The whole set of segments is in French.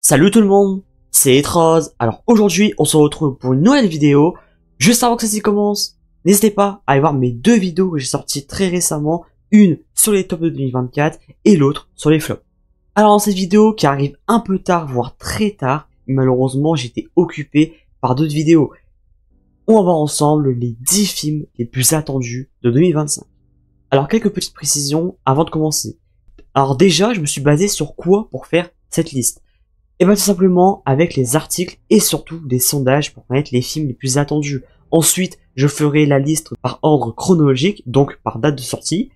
Salut tout le monde, c'est Etros. Alors aujourd'hui, on se retrouve pour une nouvelle vidéo. Juste avant que celle-ci commence, n'hésitez pas à aller voir mes deux vidéos que j'ai sorties très récemment. Une sur les tops de 2024 et l'autre sur les flops. Alors dans cette vidéo qui arrive un peu tard, voire très tard, malheureusement j'étais occupé par d'autres vidéos. On va voir ensemble les 10 films les plus attendus de 2025. Alors quelques petites précisions avant de commencer. Alors déjà, je me suis basé sur quoi pour faire cette liste? Et bien tout simplement avec les articles et surtout des sondages pour connaître les films les plus attendus. Ensuite, je ferai la liste par ordre chronologique, donc par date de sortie.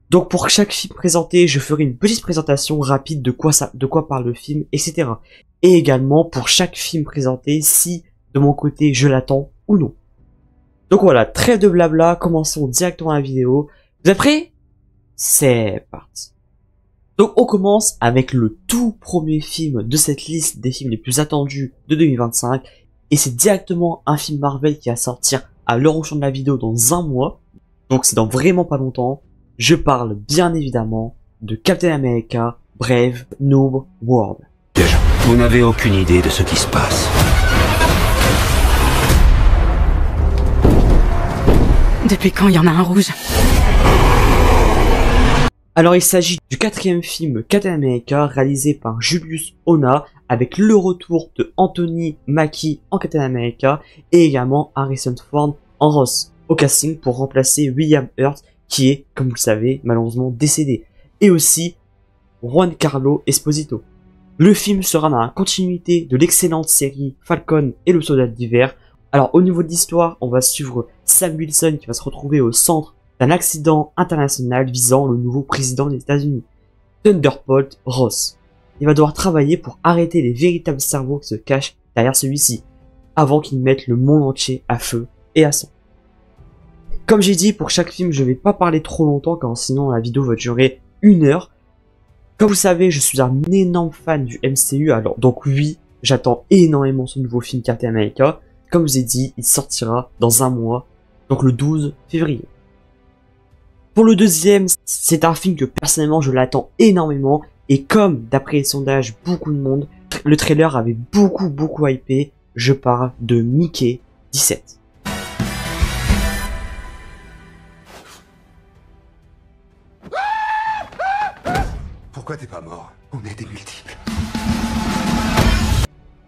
Donc pour chaque film présenté, je ferai une petite présentation rapide de quoi parle le film, etc. Et également pour chaque film présenté, si de mon côté je l'attends ou non. Donc voilà, trêve de blabla, commençons directement la vidéo. Vous êtes prêts? C'est parti. Donc on commence avec le tout premier film de cette liste des films les plus attendus de 2025. Et c'est directement un film Marvel qui va sortir à l'heure où je tourne la vidéo dans un mois. Donc c'est dans vraiment pas longtemps. Je parle bien évidemment de Captain America Brave New World. Déjà, vous n'avez aucune idée de ce qui se passe. Depuis quand il y en a un rouge? Alors il s'agit du quatrième film Captain America réalisé par Julius Onah avec le retour de Anthony Mackie en Captain America et également Harrison Ford en Ross au casting pour remplacer William Hurt qui est, comme vous le savez, malheureusement décédé, et aussi Giancarlo Esposito. Le film sera dans la continuité de l'excellente série Falcon et le Soldat d'hiver. Alors au niveau de l'histoire, on va suivre Sam Wilson qui va se retrouver au centre d'un accident international visant le nouveau président des États-Unis, Thunderbolt Ross. Il va devoir travailler pour arrêter les véritables cerveaux qui se cachent derrière celui-ci, avant qu'ils mettent le monde entier à feu et à sang. Comme j'ai dit, pour chaque film, je vais pas parler trop longtemps, car sinon la vidéo va durer 1 heure. Comme vous savez, je suis un énorme fan du MCU, alors donc oui, j'attends énormément ce nouveau film Captain America. Comme je vous ai dit, il sortira dans un mois, donc le 12 février. Pour le deuxième, c'est un film que personnellement je l'attends énormément, et comme d'après les sondages, beaucoup de monde, le trailer avait beaucoup hypé. Je parle de Mickey 17. Pourquoi t'es pas mort? On est des multiples.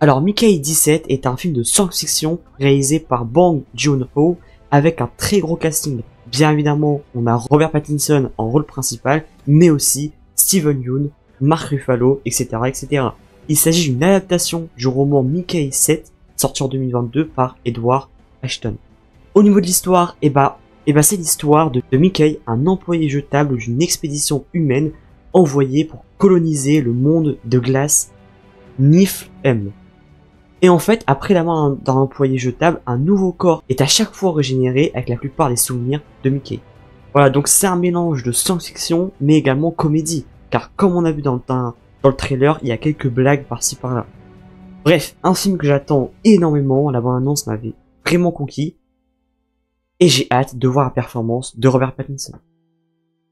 Alors Mickey 17 est un film de science-fiction réalisé par Bong Joon-ho avec un très gros casting. Bien évidemment, on a Robert Pattinson en rôle principal, mais aussi Steven Yeun, Mark Ruffalo, etc., etc. Il s'agit d'une adaptation du roman Mickey 7, sorti en 2022 par Edward Ashton. Au niveau de l'histoire, c'est l'histoire de Mickey, un employé jetable d'une expédition humaine envoyé pour coloniser le monde de glace Niflheim. Et en fait, après la mort d'un employé jetable, un nouveau corps est à chaque fois régénéré avec la plupart des souvenirs de Mickey. Voilà, donc c'est un mélange de science-fiction, mais également comédie. Car comme on a vu dans le trailer, il y a quelques blagues par-ci par-là. Bref, un film que j'attends énormément, la bande-annonce m'avait vraiment conquis. Et j'ai hâte de voir la performance de Robert Pattinson.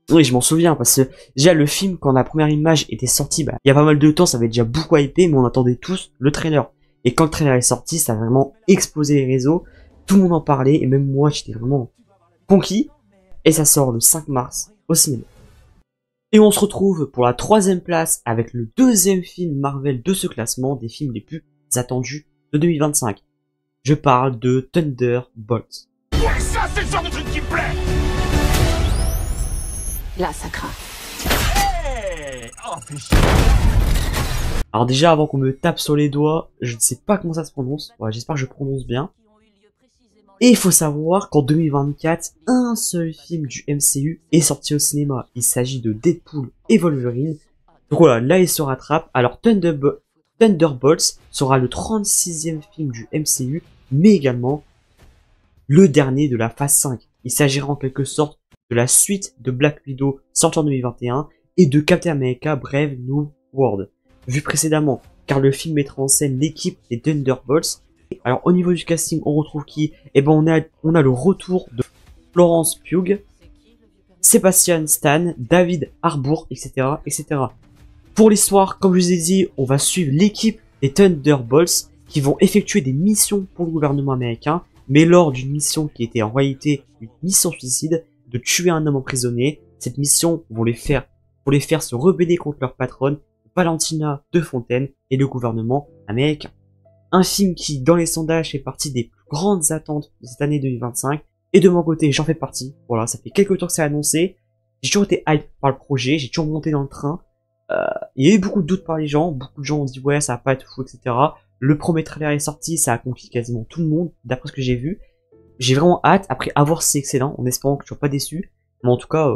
Oui, je m'en souviens, parce que déjà le film, quand la première image était sortie, il y a pas mal de temps, ça avait déjà beaucoup hypé, mais on attendait tous le trailer. Et quand le trailer est sorti, ça a vraiment explosé les réseaux. Tout le monde en parlait, et même moi, j'étais vraiment conquis. Et ça sort le 5 mars au cinéma. Et on se retrouve pour la 3e place avec le 2e film Marvel de ce classement des films les plus attendus de 2025. Je parle de Thunderbolt. Ouais, ça, c'est le genre de truc qui me plaît. Là, ça craint. Hey, oh, fais chier. Alors déjà, avant qu'on me tape sur les doigts, je ne sais pas comment ça se prononce. Ouais, j'espère que je prononce bien. Et il faut savoir qu'en 2024, un seul film du MCU est sorti au cinéma. Il s'agit de Deadpool et Wolverine. Donc voilà, là il se rattrape. Alors Thunderbolts sera le 36e film du MCU, mais également le dernier de la phase 5. Il s'agira en quelque sorte de la suite de Black Widow sorti en 2021 et de Captain America Brave New World, vu précédemment, car le film mettra en scène l'équipe des Thunderbolts. Alors au niveau du casting, on retrouve qui? Eh ben on a le retour de Florence Pugh, Sebastian Stan, David Harbour, etc., etc. Pour l'histoire, comme je vous ai dit, on va suivre l'équipe des Thunderbolts qui vont effectuer des missions pour le gouvernement américain, mais lors d'une mission qui était en réalité une mission suicide, de tuer un homme emprisonné. Cette mission vont les faire se rebeller contre leur patronne, Valentina de Fontaine, et le gouvernement américain. Un film qui, dans les sondages, fait partie des plus grandes attentes de cette année 2025, et de mon côté, j'en fais partie. Voilà, ça fait quelques temps que c'est annoncé. J'ai toujours été hype par le projet, j'ai toujours monté dans le train. Il y a eu beaucoup de doutes par les gens, beaucoup de gens ont dit ouais, ça va pas être fou, etc. Le premier trailer est sorti, ça a conquis quasiment tout le monde, d'après ce que j'ai vu. J'ai vraiment hâte, après avoir c'est excellent, en espérant que je sois pas déçu. Mais en tout cas,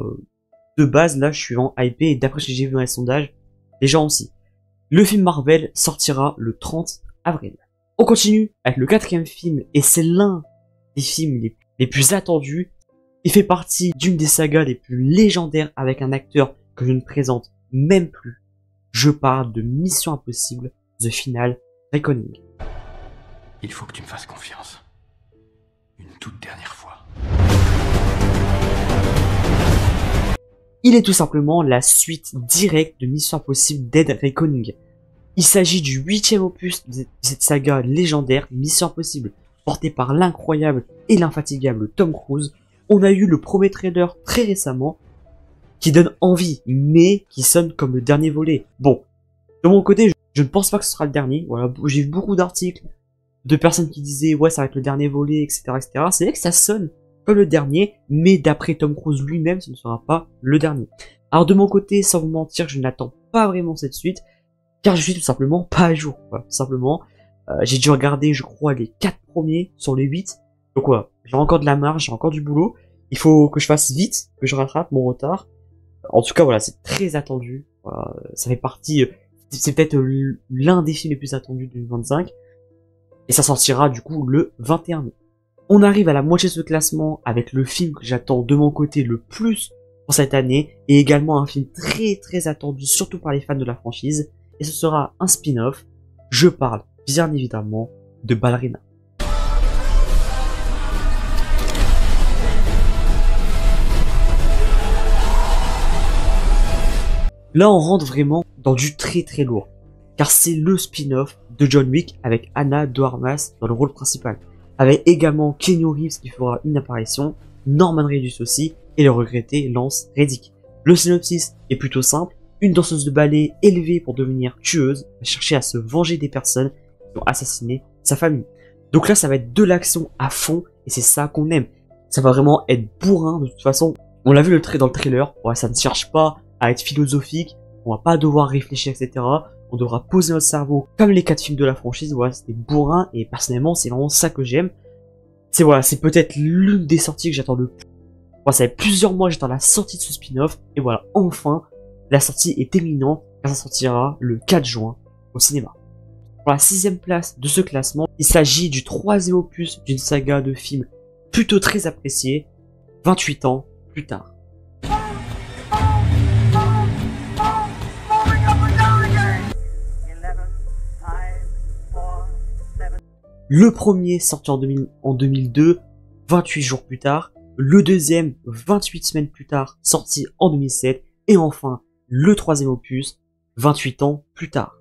de base, là, je suis vraiment hypé, et d'après ce que j'ai vu dans les sondages, les gens aussi. Le film Marvel sortira le 30 avril. On continue avec le 4e film, et c'est l'un des films les plus attendus. Il fait partie d'une des sagas les plus légendaires avec un acteur que je ne présente même plus. Je parle de Mission Impossible, The Final Reckoning. Il faut que tu me fasses confiance. Une toute dernière fois. Il est tout simplement la suite directe de Mission Impossible Dead Reckoning. Il s'agit du 8e opus de cette saga légendaire Mission Impossible, porté par l'incroyable et l'infatigable Tom Cruise. On a eu le premier trailer très récemment, qui donne envie, mais qui sonne comme le dernier volet. Bon, de mon côté, je ne pense pas que ce sera le dernier. Voilà, j'ai vu beaucoup d'articles de personnes qui disaient ouais, ça va être le dernier volet, etc., etc. C'est vrai que ça sonne comme le dernier, mais d'après Tom Cruise lui-même, ce ne sera pas le dernier. Alors de mon côté, sans vous mentir, je n'attends pas vraiment cette suite, car je suis tout simplement pas à jour. Voilà, tout simplement, j'ai dû regarder, je crois, les 4 premiers sur les 8. Donc voilà, j'ai encore de la marge, j'ai encore du boulot. Il faut que je fasse vite, que je rattrape mon retard. En tout cas, voilà, c'est très attendu. Voilà, ça fait partie, c'est peut-être l'un des films les plus attendus de 2025. Et ça sortira du coup le 21 mai. On arrive à la moitié de ce classement avec le film que j'attends de mon côté le plus pour cette année, et également un film très très attendu, surtout par les fans de la franchise, et ce sera un spin-off. Je parle bien évidemment de Ballerina. Là, on rentre vraiment dans du très très lourd, car c'est le spin-off de John Wick avec Ana de Armas dans le rôle principal, avec également Keanu Reeves qui fera une apparition, Norman Reedus aussi, et le regretté Lance Reddick. Le synopsis est plutôt simple, une danseuse de ballet élevée pour devenir tueuse va chercher à se venger des personnes qui ont assassiné sa famille. Donc là, ça va être de l'action à fond, et c'est ça qu'on aime. Ça va vraiment être bourrin, de toute façon. On l'a vu dans le trailer, ouais, ça ne cherche pas à être philosophique, on va pas devoir réfléchir, etc. On devra poser notre cerveau comme les 4 films de la franchise. Voilà, c'était bourrin, et personnellement, c'est vraiment ça que j'aime. C'est peut-être l'une des sorties que j'attends le plus. Voilà, ça fait plusieurs mois que j'attends la sortie de ce spin-off, et voilà, enfin, la sortie est imminente, car ça sortira le 4 juin au cinéma. Pour la 6e place de ce classement, il s'agit du 3e opus d'une saga de films plutôt très appréciée, 28 ans plus tard. Le premier sorti en 2002, 28 jours plus tard. Le deuxième, 28 semaines plus tard, sorti en 2007. Et enfin, le 3e opus, 28 ans plus tard,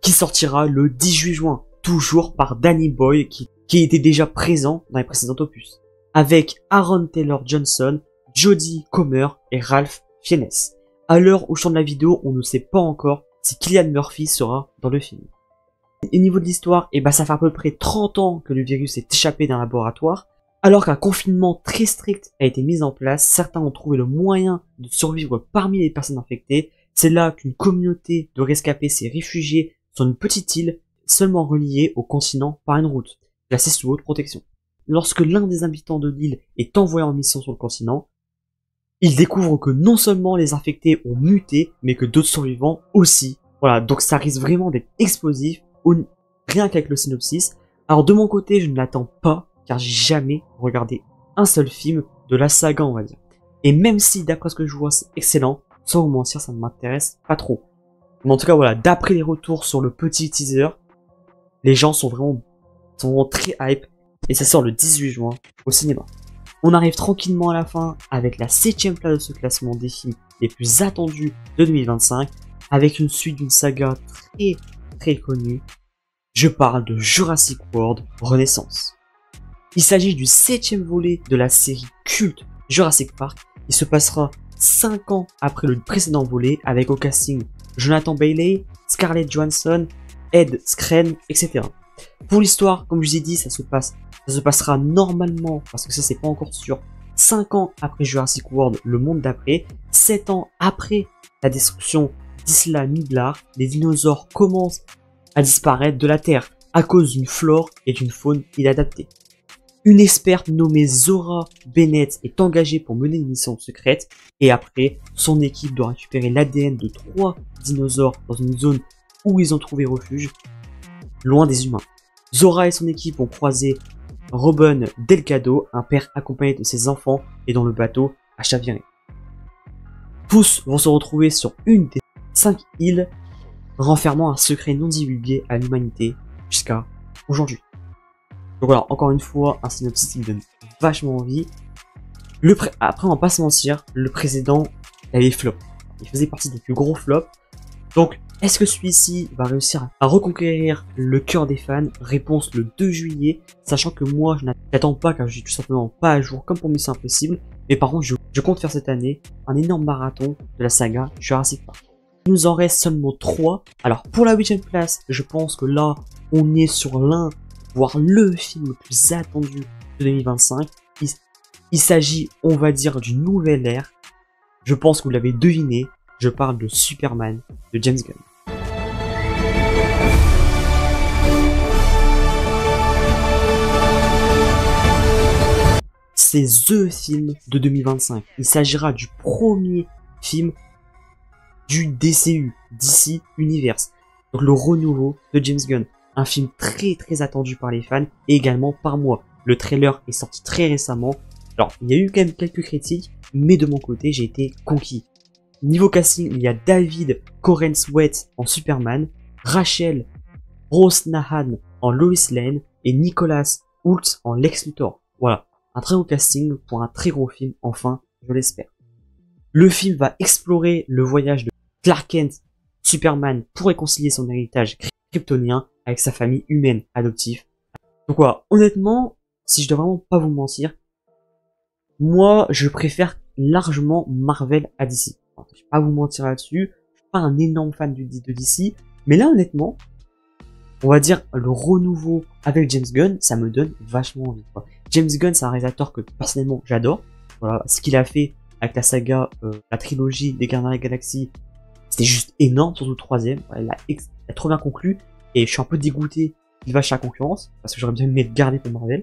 qui sortira le 18 juin, toujours par Danny Boyle, qui était déjà présent dans les précédents opus, avec Aaron Taylor Johnson, Jodie Comer et Ralph Fiennes. À l'heure où je tourne la vidéo, on ne sait pas encore si Cillian Murphy sera dans le film. Et niveau de l'histoire, ça fait à peu près 30 ans que le virus est échappé d'un laboratoire. Alors qu'un confinement très strict a été mis en place, certains ont trouvé le moyen de survivre parmi les personnes infectées. C'est là qu'une communauté de rescapés s'est réfugiée sur une petite île seulement reliée au continent par une route, placée sous haute protection. Lorsque l'un des habitants de l'île est envoyé en mission sur le continent, il découvre que non seulement les infectés ont muté, mais que d'autres survivants aussi. Voilà, donc ça risque vraiment d'être explosif, rien qu'avec le synopsis. Alors de mon côté, je ne l'attends pas, car j'ai jamais regardé un seul film de la saga, on va dire. Et même si, d'après ce que je vois, c'est excellent, sans vous mentir, ça ne m'intéresse pas trop. Mais en tout cas, voilà, d'après les retours sur le petit teaser, les gens sont vraiment très hype, et ça sort le 18 juin au cinéma. On arrive tranquillement à la fin, avec la 7e place de ce classement des films les plus attendus de 2025, avec une suite d'une saga très très connu. Je parle de Jurassic World Renaissance. Il s'agit du 7e volet de la série culte Jurassic Park. Il se passera 5 ans après le précédent volet avec au casting Jonathan Bailey, Scarlett Johansson, Ed Skrein, etc. Pour l'histoire, comme je vous ai dit, ça se passera normalement, parce que ça c'est pas encore sûr, 5 ans après Jurassic World, le monde d'après, 7 ans après la destruction d'Isla Nublar, les dinosaures commencent à disparaître de la Terre à cause d'une flore et d'une faune inadaptées. Une experte nommée Zora Bennett est engagée pour mener une mission secrète et après, son équipe doit récupérer l'ADN de 3 dinosaures dans une zone où ils ont trouvé refuge, loin des humains. Zora et son équipe ont croisé Robin Delgado, un père accompagné de ses enfants et dont le bateau a chaviré. Tous vont se retrouver sur une des 5 îles renfermant un secret non divulgué à l'humanité jusqu'à aujourd'hui. Donc voilà, encore une fois, un synopsis qui me donne vachement envie. Après, on va pas se mentir, le précédent avait flop. Il faisait partie des plus gros flops. Donc, est-ce que celui-ci va réussir à reconquérir le cœur des fans? Réponse le 2 juillet, sachant que moi, je n'attends pas car je suis tout simplement pas à jour comme pour Mission Impossible. Mais par contre, je compte faire cette année un énorme marathon de la saga Jurassic Park. Il nous en reste seulement 3. Alors, pour la 8ème place, je pense que là, on est sur l'un, voire le film le plus attendu de 2025. Il s'agit, on va dire, d'une nouvelle ère. Je pense que vous l'avez deviné, je parle de Superman de James Gunn. C'est THE film de 2025. Il s'agira du premier film du DCU, DC Universe. Donc le renouveau de James Gunn. Un film très très attendu par les fans et également par moi. Le trailer est sorti très récemment. Alors, il y a eu quand même quelques critiques, mais de mon côté, j'ai été conquis. Niveau casting, il y a David Corenswet en Superman, Rachel Brosnahan en Lois Lane et Nicholas Hoult en Lex Luthor. Voilà, un très gros casting pour un très gros film, enfin, je l'espère. Le film va explorer le voyage de Clark Kent, Superman, pour réconcilier son héritage kryptonien avec sa famille humaine adoptive. Donc voilà, honnêtement, si je dois vraiment pas vous mentir, moi, je préfère largement Marvel à DC. Enfin, je vais pas vous mentir là-dessus, je suis pas un énorme fan de DC, mais là, honnêtement, on va dire le renouveau avec James Gunn, ça me donne vachement envie, quoi. James Gunn, c'est un réalisateur que personnellement j'adore. Voilà, ce qu'il a fait avec la saga, la trilogie des Gardiens de la Galaxie, c'était juste énorme, surtout le 3ème. Voilà, il a trop bien conclu, et je suis un peu dégoûté qu'il vache sa concurrence, parce que j'aurais bien aimé le garder pour Marvel.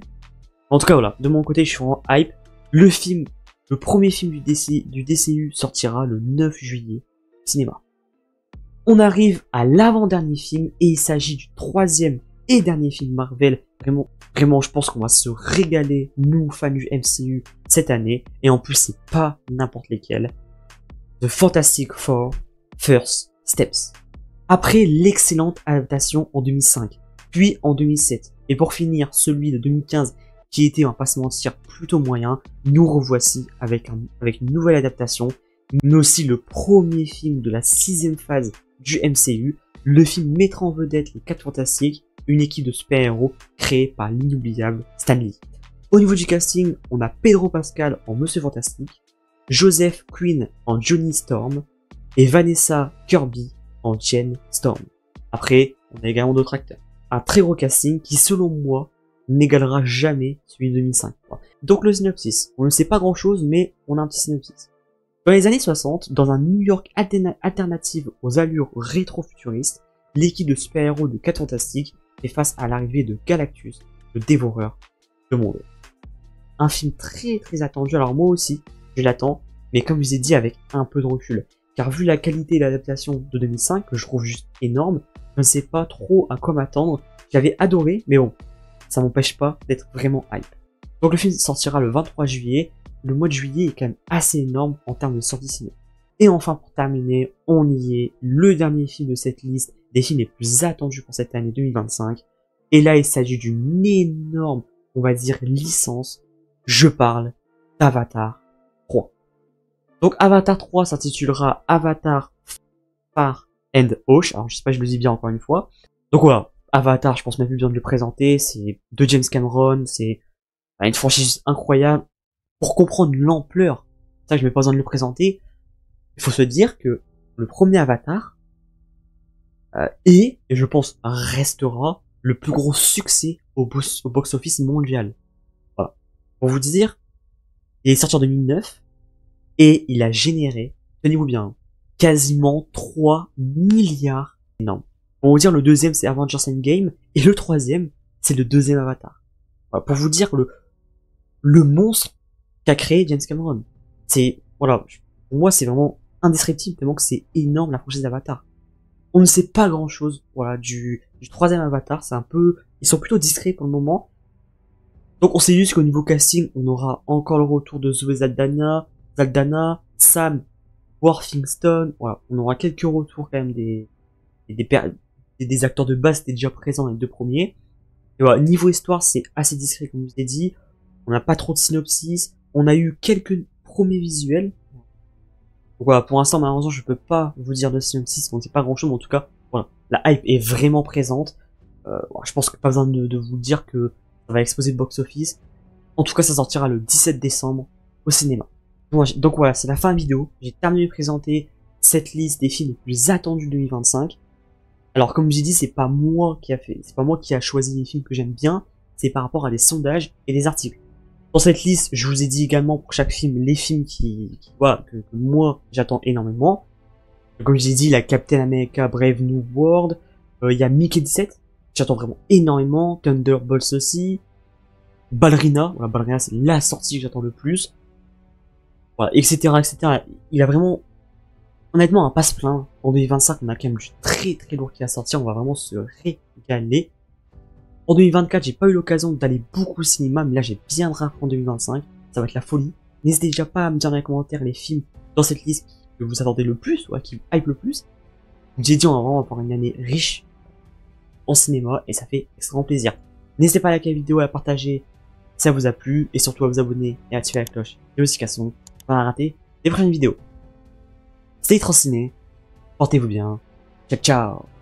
En tout cas, voilà, de mon côté, je suis en hype. Le premier film du DCU sortira le 9 juillet au cinéma. On arrive à l'avant-dernier film et il s'agit du 3e et dernier film Marvel. Vraiment, je pense qu'on va se régaler, nous, fans du MCU, cette année. Et en plus, c'est pas n'importe lesquels. The Fantastic Four First Steps. Après l'excellente adaptation en 2005, puis en 2007, et pour finir, celui de 2015, qui était, on va pas se mentir, plutôt moyen, nous revoici avec une nouvelle adaptation, mais aussi le premier film de la 6ème phase du MCU. Le film mettra en vedette les 4 Fantastiques, une équipe de super-héros créée par l'inoubliable Stan Lee. Au niveau du casting, on a Pedro Pascal en Monsieur Fantastique, Joseph Quinn en Johnny Storm, et Vanessa Kirby en Jane Storm. Après, on a également d'autres acteurs. Un très gros casting qui, selon moi, n'égalera jamais celui de 2005. Donc le synopsis, on ne sait pas grand chose, mais on a un petit synopsis. Dans les années 60, dans un New York alternative aux allures rétro-futuristes, l'équipe de super-héros de 4 Fantastiques fait face à l'arrivée de Galactus, le dévoreur de monde. Un film très très attendu, alors moi aussi, je l'attends, mais comme je vous ai dit, avec un peu de recul. Car vu la qualité de l'adaptation de 2005, que je trouve juste énorme, je ne sais pas trop à quoi m'attendre. J'avais adoré, mais bon, ça m'empêche pas d'être vraiment hype. Donc le film sortira le 23 juillet. Le mois de juillet est quand même assez énorme en termes de sortie ciné. Et enfin, pour terminer, on y est, le dernier film de cette liste des films les plus attendus pour cette année 2025. Et là, il s'agit d'une énorme, on va dire, licence. Je parle d'Avatar 3. Donc Avatar 3 s'intitulera Avatar Far and Osh. Alors je sais pas, je le dis bien encore une fois. Donc voilà, Avatar, je pense même plus bien de le présenter. C'est de James Cameron, c'est une franchise incroyable. Pour comprendre l'ampleur, ça je n'ai pas besoin de le présenter. Il faut se dire que le premier Avatar est, et je pense restera, le plus gros succès au box-office mondial. Voilà. Pour vous dire, il est sorti en 2009 et il a généré, tenez-vous bien, quasiment 3 milliards. Énorme. Pour vous dire, le deuxième c'est Avengers Endgame et le troisième c'est le deuxième Avatar. Voilà. Pour vous dire le monstre qu'a créé James Cameron. C'est, voilà, pour moi c'est vraiment indescriptible tellement que c'est énorme la franchise d'Avatar. On ne sait pas grand chose, voilà, du troisième Avatar, c'est un peu, ils sont plutôt discrets pour le moment. Donc on sait juste qu'au niveau casting, on aura encore le retour de Zoé Saldana, Sam Worthington, voilà, on aura quelques retours quand même des acteurs de base qui étaient déjà présents dans les deux premiers. Et voilà, niveau histoire, c'est assez discret comme je vous ai dit. On n'a pas trop de synopsis, on a eu quelques premiers visuels. Donc voilà, pour l'instant, malheureusement, je peux pas vous dire de synopsis, on ne sait pas grand chose, mais en tout cas, voilà, la hype est vraiment présente. Je pense que pas besoin de vous dire que ça va exploser le box-office. En tout cas, ça sortira le 17 décembre au cinéma. Donc voilà, c'est la fin de la vidéo. J'ai terminé de présenter cette liste des films les plus attendus de 2025. Alors, comme j'ai dit, c'est pas moi qui a choisi les films que j'aime bien, c'est par rapport à des sondages et des articles. Dans cette liste, je vous ai dit également pour chaque film les films que moi j'attends énormément. Comme j'ai dit, il y a Captain America Brave New World, il y a Mickey 17, j'attends vraiment énormément, Thunderbolts aussi, Ballerina, voilà, Ballerina c'est la sortie que j'attends le plus, voilà, etc., etc. Il a vraiment, honnêtement, un pas se plaindre. En 2025, on a quand même du très très lourd qui va sortir, on va vraiment se régaler. En 2024, j'ai pas eu l'occasion d'aller beaucoup au cinéma, mais là j'ai bien rattrapé en 2025. Ça va être la folie. N'hésitez déjà pas à me dire dans les commentaires les films dans cette liste que vous attendez le plus, ou qui vous hype le plus. J'ai dit on va vraiment avoir une année riche en cinéma, et ça fait extrêmement plaisir. N'hésitez pas à liker la vidéo, à la partager si ça vous a plu, et surtout à vous abonner et à activer la cloche de notification pour pas rater les prochaines vidéos. C'était Transciné, portez-vous bien, ciao ciao.